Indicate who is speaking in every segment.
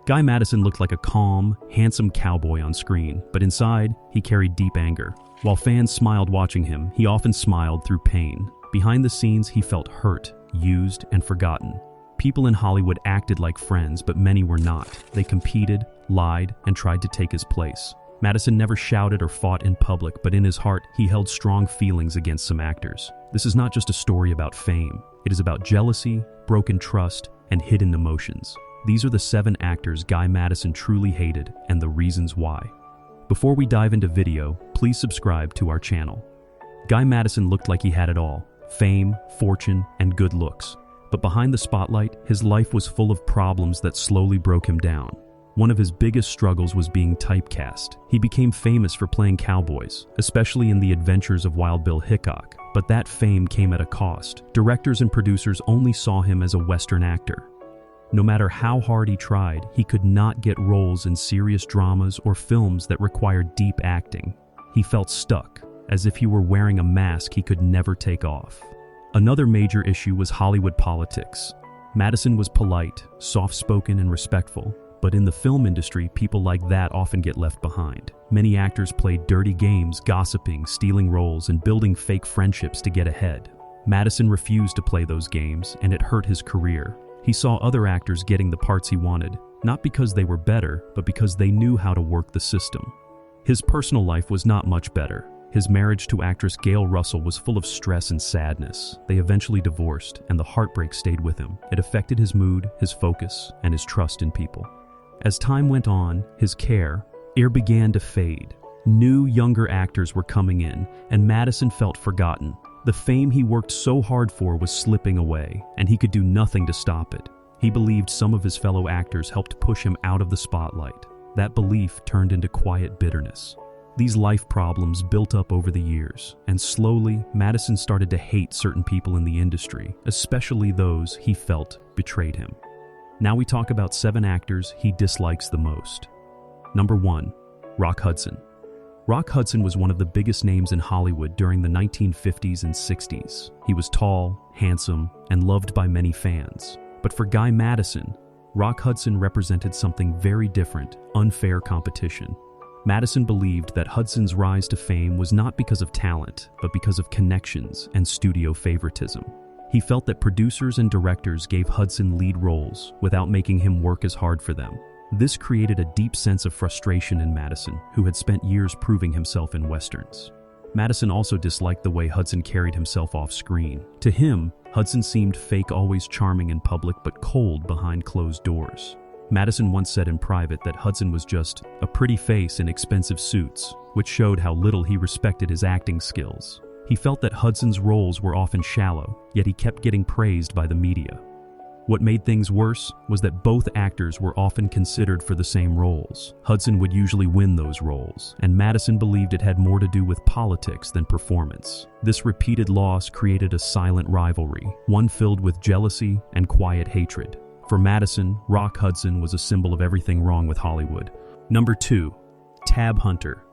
Speaker 1: Guy Madison looked like a calm, handsome cowboy on screen, but inside, he carried deep anger. While fans smiled watching him, he often smiled through pain. Behind the scenes, he felt hurt, used, and forgotten. People in Hollywood acted like friends, but many were not. They competed, lied, and tried to take his place. Madison never shouted or fought in public, but in his heart, he held strong feelings against some actors. This is not just a story about fame. It is about jealousy, broken trust, and hidden emotions. These are the 7 actors Guy Madison truly hated, and the reasons why. Before we dive into video, please subscribe to our channel. Guy Madison looked like he had it all: fame, fortune, and good looks. But behind the spotlight, his life was full of problems that slowly broke him down. One of his biggest struggles was being typecast. He became famous for playing cowboys, especially in The Adventures of Wild Bill Hickok. But that fame came at a cost. Directors and producers only saw him as a Western actor. No matter how hard he tried, he could not get roles in serious dramas or films that required deep acting. He felt stuck, as if he were wearing a mask he could never take off. Another major issue was Hollywood politics. Madison was polite, soft-spoken, and respectful, but in the film industry, people like that often get left behind. Many actors played dirty games, gossiping, stealing roles, and building fake friendships to get ahead. Madison refused to play those games, and it hurt his career. He saw other actors getting the parts he wanted, not because they were better, but because they knew how to work the system. His personal life was not much better. His marriage to actress Gail Russell was full of stress and sadness. They eventually divorced, and the heartbreak stayed with him. It affected his mood, his focus, and his trust in people. As time went on, his care began to fade. New, younger actors were coming in, and Madison felt forgotten. The fame he worked so hard for was slipping away, and he could do nothing to stop it. He believed some of his fellow actors helped push him out of the spotlight. That belief turned into quiet bitterness. These life problems built up over the years, and slowly, Madison started to hate certain people in the industry, especially those he felt betrayed him. Now we talk about 7 actors he dislikes the most. Number 1. Rock Hudson. Rock Hudson was one of the biggest names in Hollywood during the 1950s and 60s. He was tall, handsome, and loved by many fans. But for Guy Madison, Rock Hudson represented something very different: unfair competition. Madison believed that Hudson's rise to fame was not because of talent, but because of connections and studio favoritism. He felt that producers and directors gave Hudson lead roles without making him work as hard for them. This created a deep sense of frustration in Madison, who had spent years proving himself in westerns. Madison also disliked the way Hudson carried himself off screen. To him, Hudson seemed fake, always charming in public but cold behind closed doors. Madison once said in private that Hudson was just a pretty face in expensive suits, which showed how little he respected his acting skills. He felt that Hudson's roles were often shallow, yet he kept getting praised by the media. What made things worse was that both actors were often considered for the same roles. Hudson would usually win those roles, and Madison believed it had more to do with politics than performance. This repeated loss created a silent rivalry, one filled with jealousy and quiet hatred. For Madison, Rock Hudson was a symbol of everything wrong with Hollywood. Number 2. Tab Hunter.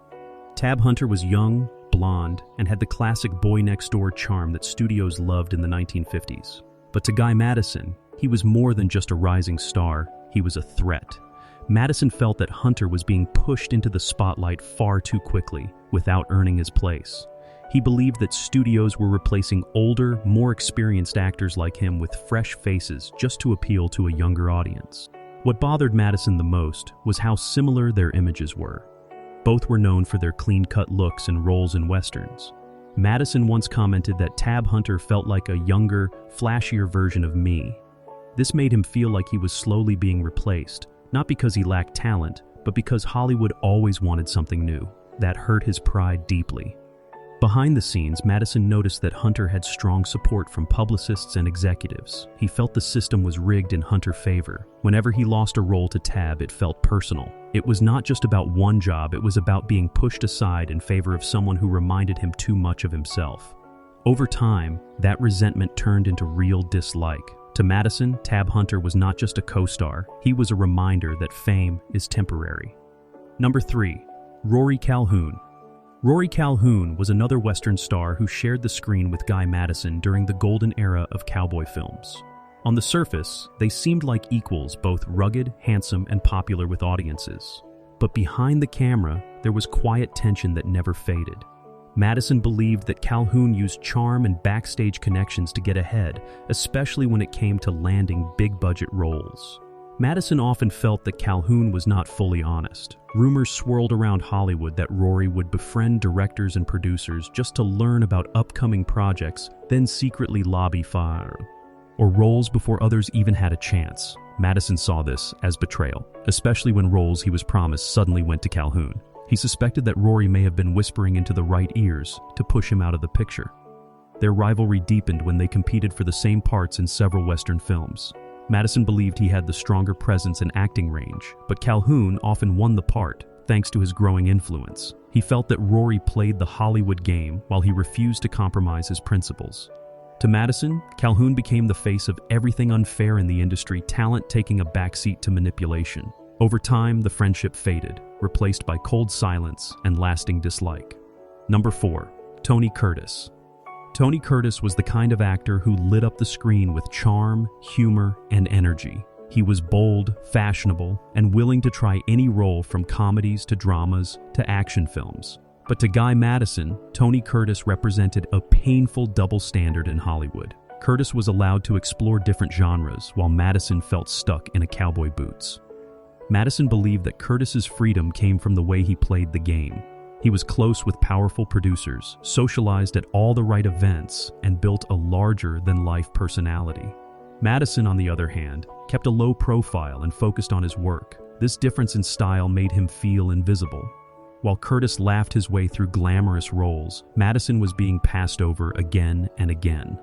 Speaker 1: Tab Hunter was young, blonde, and had the classic boy-next-door charm that studios loved in the 1950s. But to Guy Madison, he was more than just a rising star, he was a threat. Madison felt that Hunter was being pushed into the spotlight far too quickly, without earning his place. He believed that studios were replacing older, more experienced actors like him with fresh faces just to appeal to a younger audience. What bothered Madison the most was how similar their images were. Both were known for their clean-cut looks and roles in westerns. Madison once commented that Tab Hunter felt like a younger, flashier version of me. This made him feel like he was slowly being replaced, not because he lacked talent, but because Hollywood always wanted something new. That hurt his pride deeply. Behind the scenes, Madison noticed that Hunter had strong support from publicists and executives. He felt the system was rigged in Hunter's favor. Whenever he lost a role to Tab, it felt personal. It was not just about one job, it was about being pushed aside in favor of someone who reminded him too much of himself. Over time, that resentment turned into real dislike. To Madison, Tab Hunter was not just a co-star, he was a reminder that fame is temporary. Number 3. Rory Calhoun. Rory Calhoun was another Western star who shared the screen with Guy Madison during the golden era of cowboy films. On the surface, they seemed like equals, both rugged, handsome, and popular with audiences. But behind the camera, there was quiet tension that never faded. Madison believed that Calhoun used charm and backstage connections to get ahead, especially when it came to landing big-budget roles. Madison often felt that Calhoun was not fully honest. Rumors swirled around Hollywood that Rory would befriend directors and producers just to learn about upcoming projects, then secretly lobby for or roles before others even had a chance. Madison saw this as betrayal, especially when roles he was promised suddenly went to Calhoun. He suspected that Rory may have been whispering into the right ears to push him out of the picture. Their rivalry deepened when they competed for the same parts in several Western films. Madison believed he had the stronger presence and acting range, but Calhoun often won the part, thanks to his growing influence. He felt that Rory played the Hollywood game while he refused to compromise his principles. To Madison, Calhoun became the face of everything unfair in the industry, talent taking a backseat to manipulation. Over time, the friendship faded, replaced by cold silence and lasting dislike. Number 4. Tony Curtis. Tony Curtis was the kind of actor who lit up the screen with charm, humor, and energy. He was bold, fashionable, and willing to try any role from comedies to dramas to action films. But to Guy Madison, Tony Curtis represented a painful double standard in Hollywood. Curtis was allowed to explore different genres, while Madison felt stuck in a cowboy boots. Madison believed that Curtis's freedom came from the way he played the game. He was close with powerful producers, socialized at all the right events, and built a larger-than-life personality. Madison, on the other hand, kept a low profile and focused on his work. This difference in style made him feel invisible. While Curtis laughed his way through glamorous roles, Madison was being passed over again and again.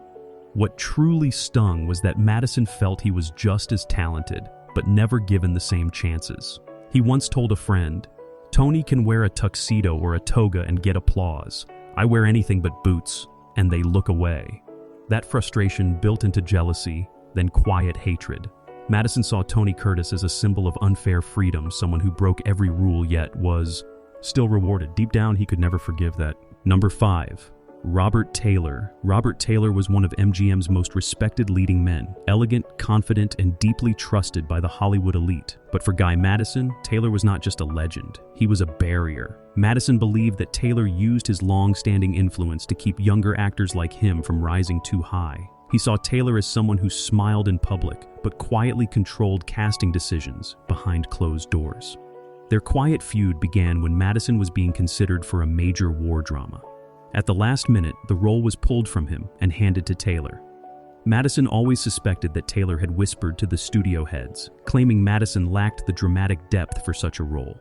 Speaker 1: What truly stung was that Madison felt he was just as talented, but never given the same chances. He once told a friend, "Tony can wear a tuxedo or a toga and get applause. I wear anything but boots, and they look away." That frustration built into jealousy, then quiet hatred. Madison saw Tony Curtis as a symbol of unfair freedom, someone who broke every rule yet was still rewarded. Deep down, he could never forgive that. Number 5. Robert Taylor. Robert Taylor was one of MGM's most respected leading men, elegant, confident, and deeply trusted by the Hollywood elite. But for Guy Madison, Taylor was not just a legend, he was a barrier. Madison believed that Taylor used his long-standing influence to keep younger actors like him from rising too high. He saw Taylor as someone who smiled in public, but quietly controlled casting decisions behind closed doors. Their quiet feud began when Madison was being considered for a major war drama. At the last minute, the role was pulled from him and handed to Taylor. Madison always suspected that Taylor had whispered to the studio heads, claiming Madison lacked the dramatic depth for such a role.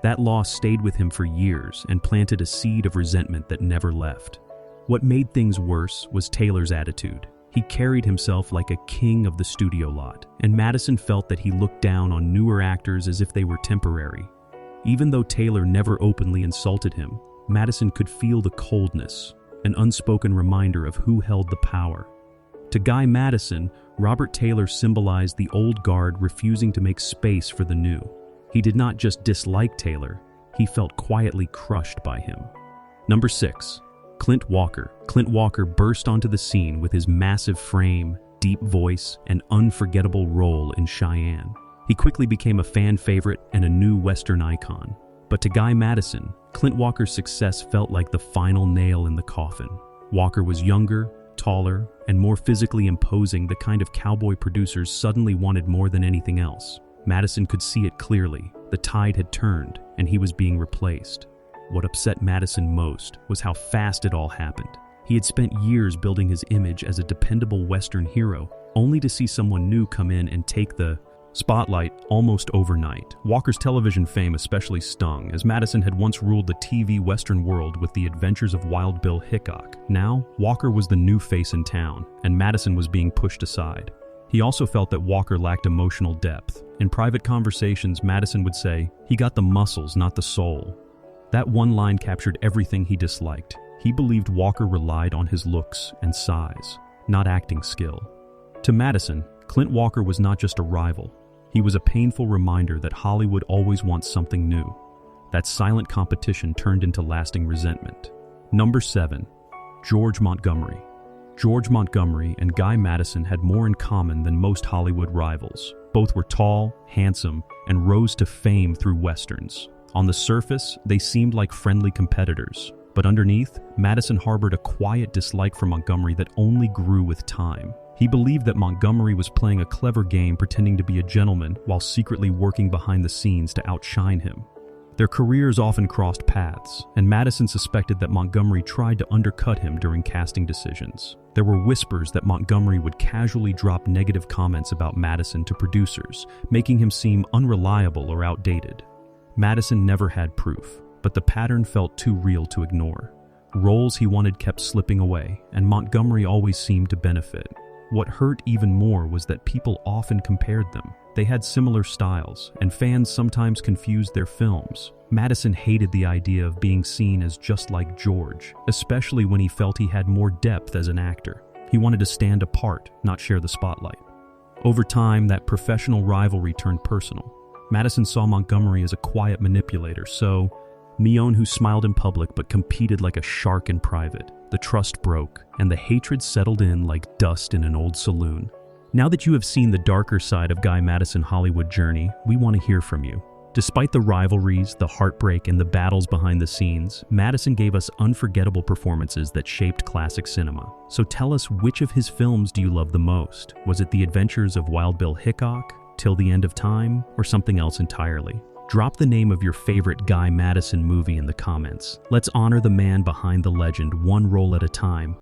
Speaker 1: That loss stayed with him for years and planted a seed of resentment that never left. What made things worse was Taylor's attitude. He carried himself like a king of the studio lot, and Madison felt that he looked down on newer actors as if they were temporary. Even though Taylor never openly insulted him, Madison could feel the coldness, an unspoken reminder of who held the power. To Guy Madison, Robert Taylor symbolized the old guard refusing to make space for the new. He did not just dislike Taylor, he felt quietly crushed by him. Number 6. Clint Walker. Clint Walker burst onto the scene with his massive frame, deep voice, and unforgettable role in Cheyenne. He quickly became a fan favorite and a new Western icon. But to Guy Madison, Clint Walker's success felt like the final nail in the coffin. Walker was younger, taller, and more physically imposing, the kind of cowboy producers suddenly wanted more than anything else. Madison could see it clearly. The tide had turned, and he was being replaced. What upset Madison most was how fast it all happened. He had spent years building his image as a dependable Western hero, only to see someone new come in and take the spotlight almost overnight. Walker's television fame especially stung, as Madison had once ruled the TV Western world with the adventures of Wild Bill Hickok. Now, Walker was the new face in town, and Madison was being pushed aside. He also felt that Walker lacked emotional depth. In private conversations, Madison would say, "He got the muscles, not the soul." That one line captured everything he disliked. He believed Walker relied on his looks and size, not acting skill. To Madison, Clint Walker was not just a rival. He was a painful reminder that Hollywood always wants something new. That silent competition turned into lasting resentment. Number 7. George Montgomery. George Montgomery and Guy Madison had more in common than most Hollywood rivals. Both were tall, handsome, and rose to fame through westerns. On the surface, they seemed like friendly competitors, but underneath, Madison harbored a quiet dislike for Montgomery that only grew with time. He believed that Montgomery was playing a clever game pretending to be a gentleman while secretly working behind the scenes to outshine him. Their careers often crossed paths, and Madison suspected that Montgomery tried to undercut him during casting decisions. There were whispers that Montgomery would casually drop negative comments about Madison to producers, making him seem unreliable or outdated. Madison never had proof, but the pattern felt too real to ignore. Roles he wanted kept slipping away, and Montgomery always seemed to benefit. What hurt even more was that people often compared them. They had similar styles, and fans sometimes confused their films. Madison hated the idea of being seen as just like George, especially when he felt he had more depth as an actor. He wanted to stand apart, not share the spotlight. Over time, that professional rivalry turned personal. Madison saw Montgomery as a quiet manipulator, so Mion who smiled in public but competed like a shark in private. The trust broke, and the hatred settled in like dust in an old saloon. Now that you have seen the darker side of Guy Madison's Hollywood journey, we want to hear from you. Despite the rivalries, the heartbreak, and the battles behind the scenes, Madison gave us unforgettable performances that shaped classic cinema. So tell us, which of his films do you love the most? Was it The Adventures of Wild Bill Hickok, Till the End of Time, or something else entirely? Drop the name of your favorite Guy Madison movie in the comments. Let's honor the man behind the legend, one role at a time.